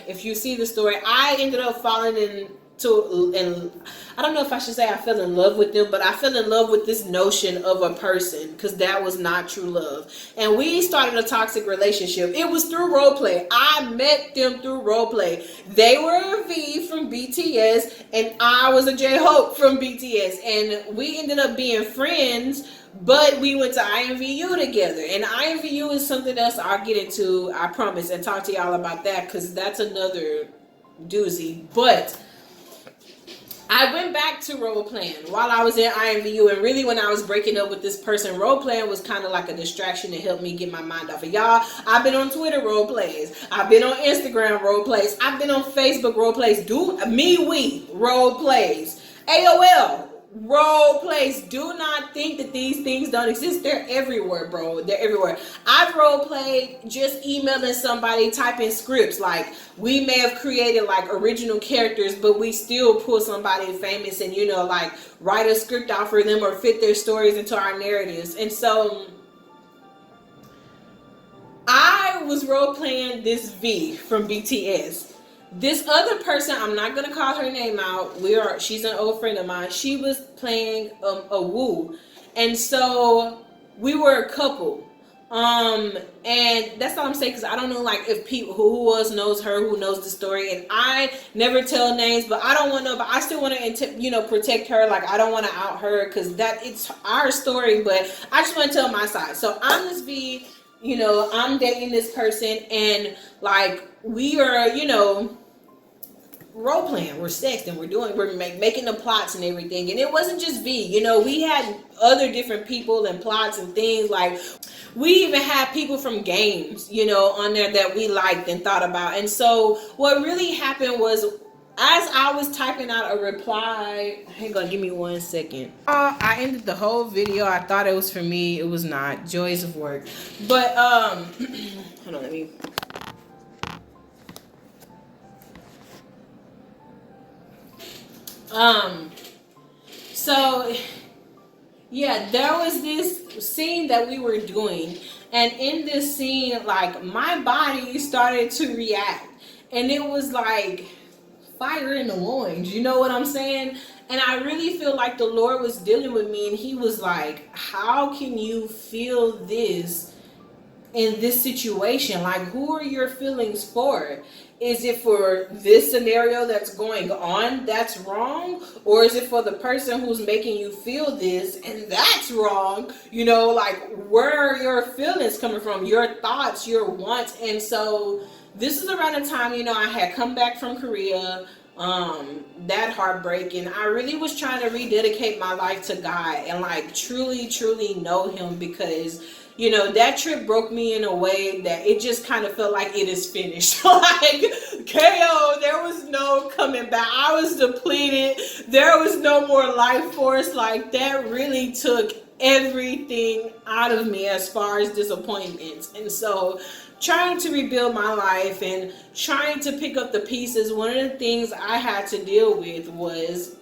if you see the story, I ended up falling into, and I don't know if I should say I fell in love with them, but I fell in love with this notion of a person, because that was not true love. And we started a toxic relationship. It was through roleplay. I met them through roleplay. They were a V from BTS, and I was a J-Hope from BTS, and we ended up being friends. But we went to IMVU together, and IMVU is something else I'll get into, I promise, and talk to y'all about that, because that's another doozy. But I went back to role playing while I was in IMVU, and really when I was breaking up with this person, role playing was kind of like a distraction to help me get my mind off of y'all. I've been on Twitter role plays, I've been on Instagram role plays, I've been on Facebook role plays, we role plays, AOL role plays. Do not think that these things don't exist. They're everywhere, bro. They're everywhere. I've role played just emailing somebody, typing scripts. Like, we may have created like original characters, but we still pull somebody famous and like write a script out for them or fit their stories into our narratives. And so I was role playing this V from BTS. This other person, I'm not gonna call her name out. She's an old friend of mine. She was playing a Woo, and so we were a couple. And that's all I'm saying, because I don't know like if people who knows her, who knows the story, and I never tell names, but I don't want to. But I still want to, protect her. Like, I don't want to out her, because it's our story. But I just want to tell my side. So I'm this V. I'm dating this person, and like we are, role playing, we're sexting, we're making the plots and everything. And it wasn't just V, we had other different people and plots and things. Like, we even had people from games, on there that we liked and thought about. And so what really happened was, as I was typing out a reply, hang on, give me 1 second. I ended the whole video. I thought it was for me. It was not. Joys of work. But hold on, let me. So yeah, there was this scene that we were doing, and in this scene, like, my body started to react, and it was like fire in the loins, you know what I'm saying? And I really feel like the Lord was dealing with me, and he was like, how can you feel this in this situation? Like, who are your feelings for? Is it for this scenario that's going on that's wrong? Or is it for the person who's making you feel this and that's wrong? Like, where are your feelings coming from? Your thoughts, your wants. And so this is around the time, I had come back from Korea, that heartbreak, and I really was trying to rededicate my life to God and like truly, truly know him, because that trip broke me in a way that it just kind of felt like it is finished. Like, KO, there was no coming back. I was depleted. There was no more life force. Like, that really took everything out of me as far as disappointments. And so trying to rebuild my life and trying to pick up the pieces, one of the things I had to deal with was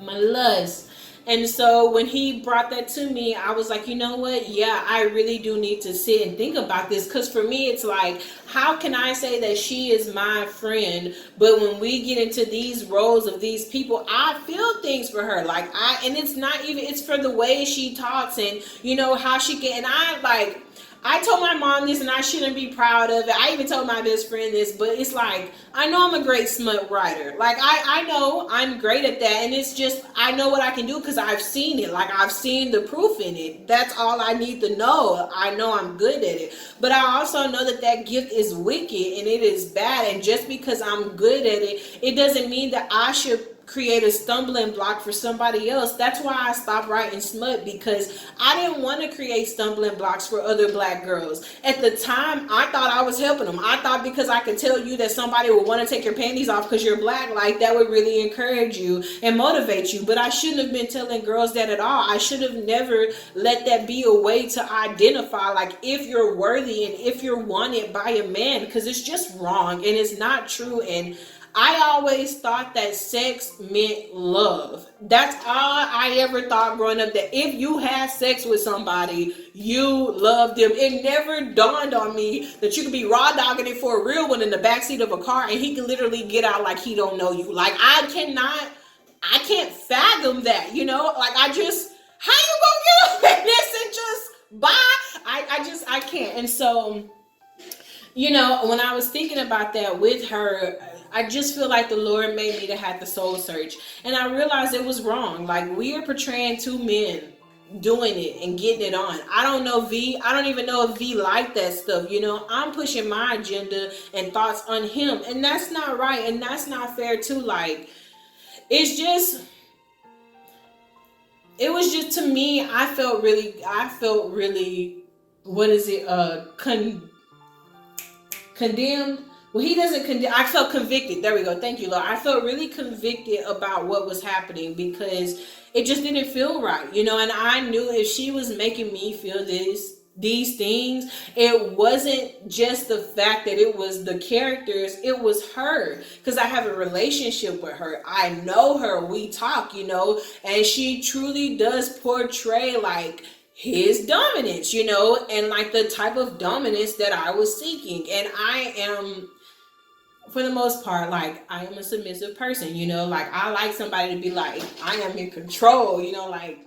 my lust. And so when he brought that to me, I was like, you know what? Yeah, I really do need to sit and think about this. Because for me, it's like, how can I say that she is my friend, but when we get into these roles of these people, I feel things for her. Like, and it's not even, it's for the way she talks and, you know, how she can, and I told my mom this and I shouldn't be proud of it. I even told my best friend this, but it's like, I know I'm a great smut writer. Like, I know I'm great at that. And it's just, I know what I can do because I've seen it. Like, I've seen the proof in it. That's all I need to know. I know I'm good at it. But I also know that that gift is wicked and it is bad. And just because I'm good at it, it doesn't mean that I should create a stumbling block for somebody else. That's why I stopped writing smut, because I didn't want to create stumbling blocks for other black girls. At the time, I thought I was helping them. I thought because I could tell you that somebody would want to take your panties off because you're black, like that would really encourage you and motivate you. But I shouldn't have been telling girls that at all. I should have never let that be a way to identify like if you're worthy and if you're wanted by a man, because it's just wrong and it's not true. And I always thought that sex meant love. That's all I ever thought growing up, that if you had sex with somebody, you loved them. It never dawned on me that you could be raw dogging it for a real one in the backseat of a car and he can literally get out like he don't know you. Like, I can't fathom that, you know? Like, how you gonna get up in this and just bye? I can't. And so, you know, when I was thinking about that with her, I just feel like the Lord made me to have the soul search. And I realized it was wrong. Like, we are portraying two men doing it and getting it on. I don't know V. I don't even know if V liked that stuff. You know, I'm pushing my agenda and thoughts on him. And that's not right. And that's not fair too. Like, it was just, to me, I felt really, what is it? Condemned. Well, he doesn't condemn. I felt convicted. There we go. Thank you, Lord. I felt really convicted about what was happening because it just didn't feel right, you know. And I knew if she was making me feel these things, it wasn't just the fact that it was the characters, it was her, because I have a relationship with her. I know her. We talk, you know, and she truly does portray like his dominance, you know, and like the type of dominance that I was seeking. And I am, for the most part, like, I am a submissive person, you know, like, I like somebody to be like, I am in control, you know, like,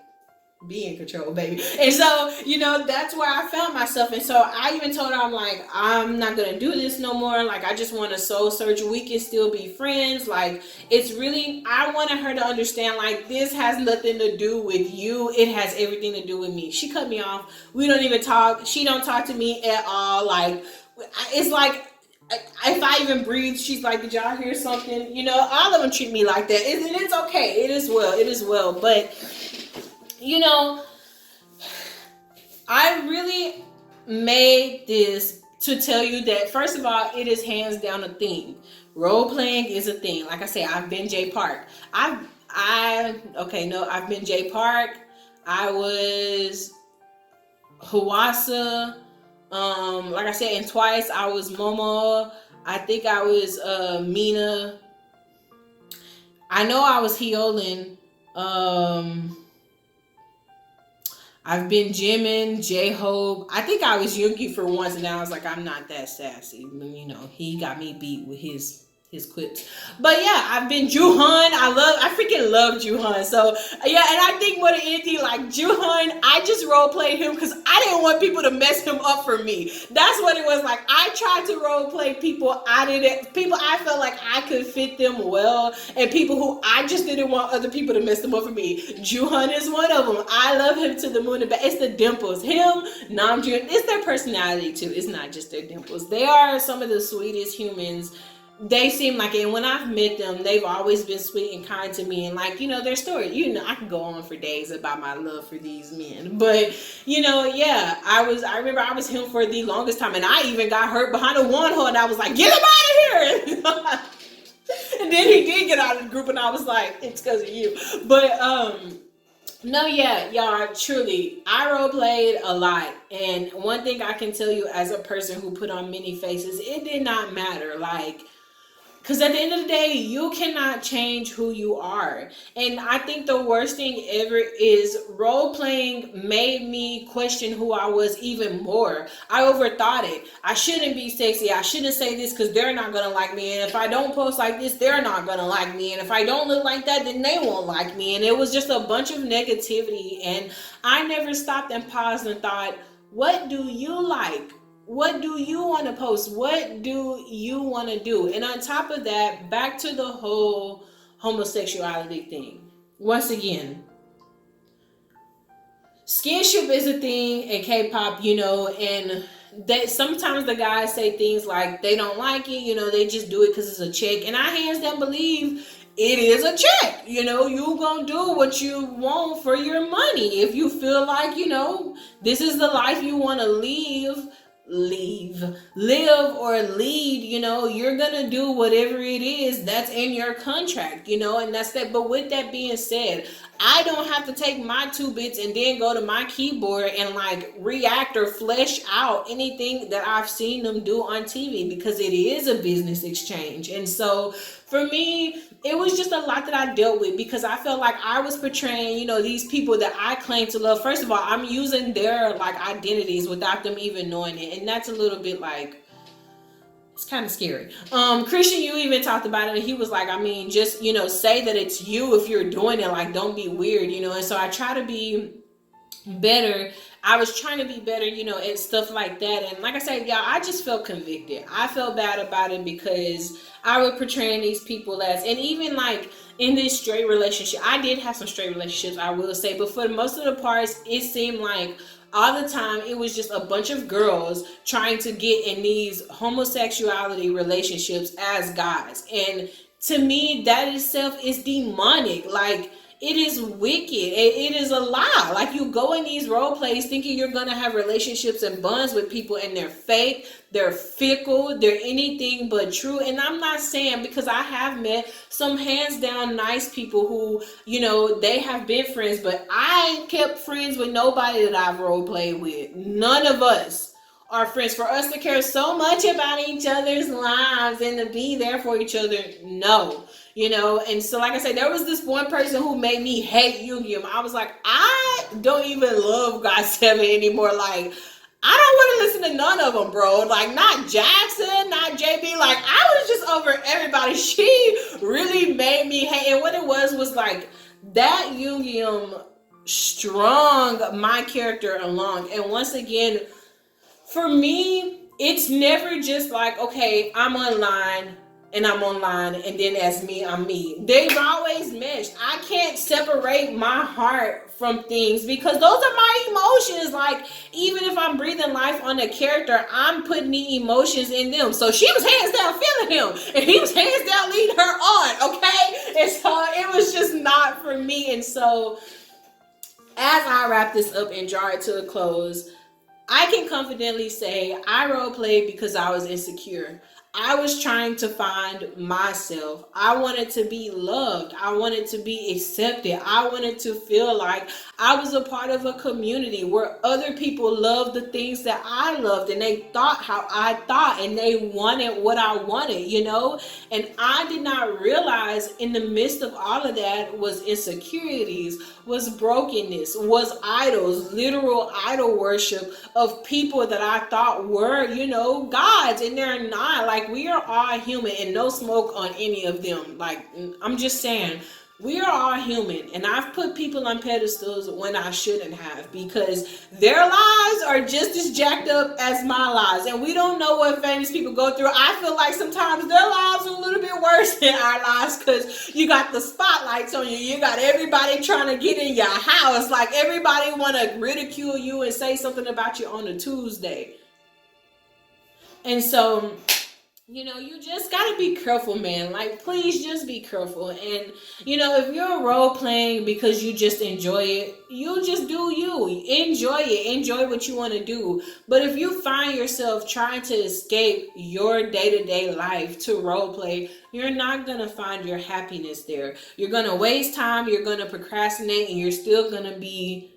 be in control, baby. And so, you know, that's where I found myself. And so I even told her, I'm like, I'm not gonna do this no more. Like, I just want to soul search. We can still be friends. Like, it's really, I wanted her to understand, like, this has nothing to do with you. It has everything to do with me. She cut me off. We don't even talk. She don't talk to me at all. Like, it's like, if I even breathe, she's like, did y'all hear something? You know, all of them treat me like that. And it's okay. It is well. But, you know, I really made this to tell you that, first of all, it is hands down a thing. Role playing is a thing. Like I said, I've been Jay Park. I've been Jay Park. I was Hawassa. Like I said, and twice I was Momo. I think I was Mina. I know I was Heeeyyyyy. I've been Jimin, J-Hope. I think I was Yoongi for once, and I was like, I'm not that sassy. You know, he got me beat with his quips. But yeah, I've been Juhan. I freaking love Juhan. So yeah, and I think more than anything, like, Juhan, I just role played him because I didn't want people to mess him up for me. That's what it was. Like, I tried to role play people I felt like I could fit them well, and people who I just didn't want other people to mess them up for me. Juhan is one of them. I love him to the moon and back. It's the dimples. Him, Namjoon, it's their personality too. It's not just their dimples. They are some of the sweetest humans. They seem like it. And when I've met them, they've always been sweet and kind to me. And, like, you know, their story, you know, I can go on for days about my love for these men. But, you know, yeah, I remember I was him for the longest time. And I even got hurt behind a one hole. And I was like, get him out of here. And then he did get out of the group. And I was like, it's because of you. But, no, yeah, y'all, truly, I role played a lot. And one thing I can tell you as a person who put on many faces, it did not matter. Like, Because at the end of the day, you cannot change who you are. And I think the worst thing ever is role playing made me question who I was even more. I overthought it. I shouldn't be sexy. I shouldn't say this because they're not going to like me. And if I don't post like this, they're not going to like me. And if I don't look like that, then they won't like me. And it was just a bunch of negativity. And I never stopped and paused and thought, what do you like? What do you want to post? What do you want to do? And on top of that, back to the whole homosexuality thing. Once again, skinship is a thing in K-pop, and that sometimes the guys say things like they don't like it, they just do it because it's a check. And I hands down believe it is a check. You gonna do what you want for your money. If you feel like, this is the life you want to live or lead, you're gonna do whatever it is that's in your contract, and that's that. But with that being said, I don't have to take my 2 bits and then go to my keyboard and react or flesh out anything that I've seen them do on TV, because it is a business exchange. And so for me, it was just a lot that I dealt with, because I felt like I was portraying, these people that I claim to love. First of all, I'm using their identities without them even knowing it. And that's a little bit it's kind of scary. Christian, you even talked about it, and he was like, just, say that it's you if you're doing it. Don't be weird, And so I try to be better. I was trying to be better, and stuff like that. And like I said, y'all, I just felt convicted. I felt bad about it because I was portraying these people as, and even in this straight relationship, I did have some straight relationships, I will say, but for most of the parts, it seemed like all the time it was just a bunch of girls trying to get in these homosexuality relationships as guys. And to me, that itself is demonic. It is wicked. It is a lie. You go in these role plays thinking you're going to have relationships and bonds with people, and they're fake, they're fickle, they're anything but true. And I'm not saying, because I have met some hands down nice people who, they have been friends, but I ain't kept friends with nobody that I've role played with. None of us are friends. For us to care so much about each other's lives and to be there for each other, no. And so like I said, there was this one person who made me hate Yu-Gi-Oh! I was like, I don't even love 𝕯𝖍𝖎 anymore. I don't want to listen to none of them, bro. Not Jackson, not JB. I was just over everybody. She really made me hate. And what it was that Yu-Gi-Oh! Strung my character along. And once again, for me, it's never just okay, I'm online and I'm online, and then as me, I'm me. They've always meshed. I can't separate my heart from things, because those are my emotions. Even if I'm breathing life on a character, I'm putting the emotions in them. So she was hands down feeling him, and he was hands down leading her on, okay? And so it was just not for me. And so as I wrap this up and draw it to a close, I can confidently say I role played because I was insecure. I was trying to find myself. I wanted to be loved. I wanted to be accepted. I wanted to feel like I was a part of a community where other people loved the things that I loved, and they thought how I thought, and they wanted what I wanted, And I did not realize in the midst of all of that was insecurities, was brokenness, was idols, literal idol worship of people that I thought were, gods, and they're not. We are all human, and no smoke on any of them. I'm just saying, we are all human, and I've put people on pedestals when I shouldn't have, because their lives are just as jacked up as my lives, and we don't know what famous people go through. I feel like sometimes their lives are a little bit worse than our lives, because you got the spotlights on you. You got everybody trying to get in your house. Everybody want to ridicule you and say something about you on a Tuesday. And so, you just got to be careful, man. Please just be careful. And, if you're role playing because you just enjoy it, you just do you. Enjoy it. Enjoy what you want to do. But if you find yourself trying to escape your day-to-day life to role play, you're not going to find your happiness there. You're going to waste time. You're going to procrastinate, and you're still going to be,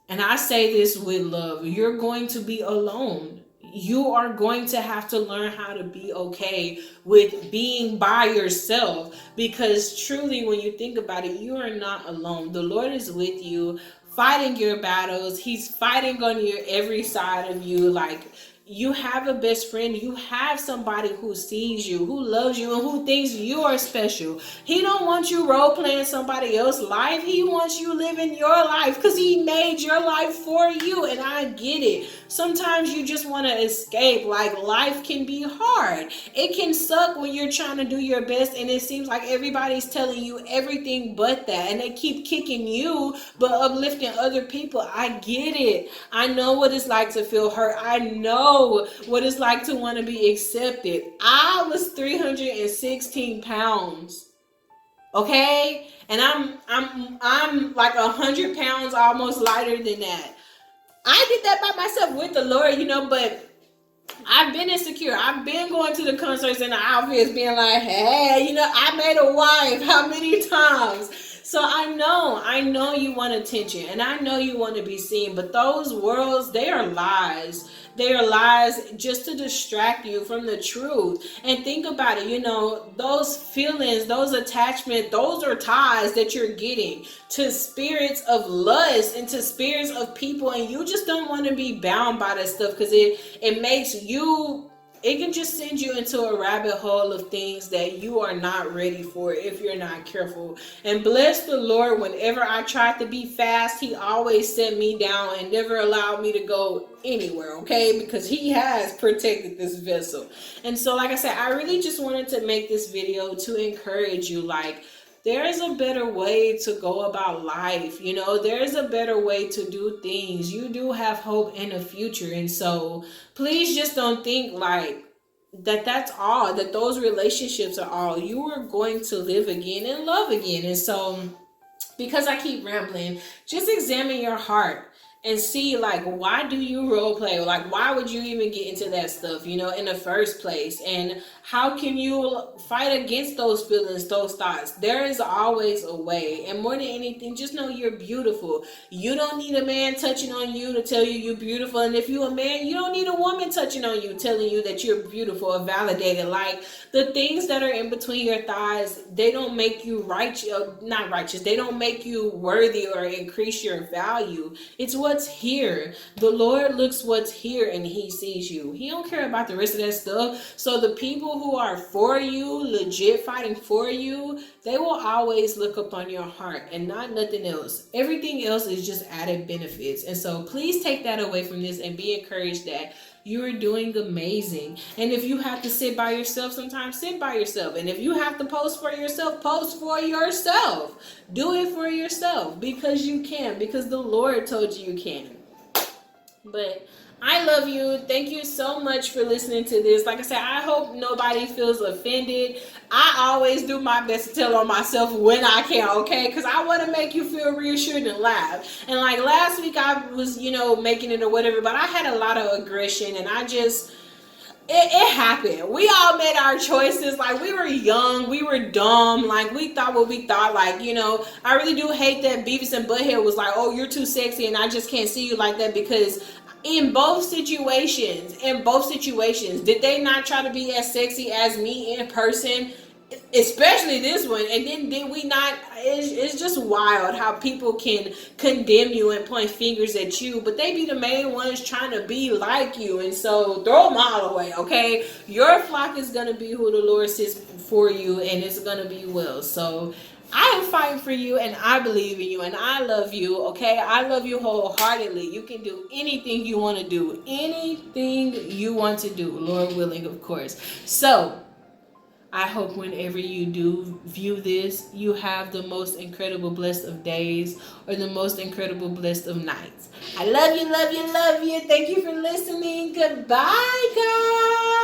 and I say this with love, you're going to be alone. you are going to have to learn how to be okay with being by yourself, because truly, when you think about it, you are not alone. The Lord is with you, fighting your battles. He's fighting on your every side of you. Like, you have a best friend. You have somebody who sees you, who loves you, and who thinks you are special. He don't want you role playing somebody else's life. He wants you living your life, because he made your life for you. And I get it. Sometimes you just want to escape. Like, life can be hard. It can suck when you're trying to do your best and it seems like everybody's telling you everything but that, and they keep kicking you but uplifting other people. I get it. I know what it's like to feel hurt. I know what it's like to want to be accepted. I was 316 pounds. Okay? And I'm like 100 pounds almost lighter than that. I did that by myself with the Lord, but I've been insecure. I've been going to the concerts and the outfits being like, hey, I made a wife how many times? So I know you want attention, and I know you want to be seen, but those worlds, they are lies. They are lies just to distract you from the truth. And think about it, those feelings, those attachments, those are ties that you're getting to spirits of lust and to spirits of people, and you just don't want to be bound by that stuff, because it makes you, it can just send you into a rabbit hole of things that you are not ready for if you're not careful. And bless the Lord, whenever I tried to be fast, he always set me down and never allowed me to go anywhere, okay? Because he has protected this vessel. And so, like I said, I really just wanted to make this video to encourage you. Like, there is a better way to go about life. There is a better way to do things. You do have hope in the future. And so please just don't think like that's all, that those relationships are all. You are going to live again and love again. And so, because I keep rambling, just examine your heart and see, like, why do you role play? Like, why would you even get into that stuff, in the first place? And how can you fight against those feelings, those thoughts? There is always a way. And more than anything, just know you're beautiful. You don't need a man touching on you to tell you you're beautiful. And if you're a man, you don't need a woman touching on you, telling you that you're beautiful or validated. Like, the things that are in between your thighs, they don't make you righteous, not righteous. They don't make you worthy or increase your value. It's what's here. The Lord looks what's here and he sees you. He don't care about the rest of that stuff. So the people who are for you, legit fighting for you, they will always look upon your heart and not nothing else. Everything else is just added benefits. And so please take that away from this and be encouraged that you are doing amazing. And if you have to sit by yourself sometimes, sit by yourself. And if you have to post for yourself, post for yourself. Do it for yourself, because you can, because the Lord told you you can. But I love you. Thank you so much for listening to this. Like I said, I hope nobody feels offended. I always do my best to tell on myself when I can, okay? Because I want to make you feel reassured and laugh. And like last week, I was, making it or whatever, but I had a lot of aggression, and it happened. We all made our choices. Like, we were young, we were dumb, like we thought what we thought. Like, I really do hate that Beavis and Butthead was like, oh, you're too sexy and I just can't see you like that, because in both situations, did they not try to be as sexy as me in person? Especially this one. And then did we not? It's just wild how people can condemn you and point fingers at you, but they be the main ones trying to be like you. And so throw them all away, okay? Your flock is going to be who the Lord says for you, and it's going to be well. So I am fighting for you, and I believe in you, and I love you, okay? I love you wholeheartedly. You can do anything you want to do. Anything you want to do, Lord willing, of course. So I hope whenever you do view this, you have the most incredible blessed of days, or the most incredible blessed of nights. I love you, love you, love you. Thank you for listening. Goodbye, guys.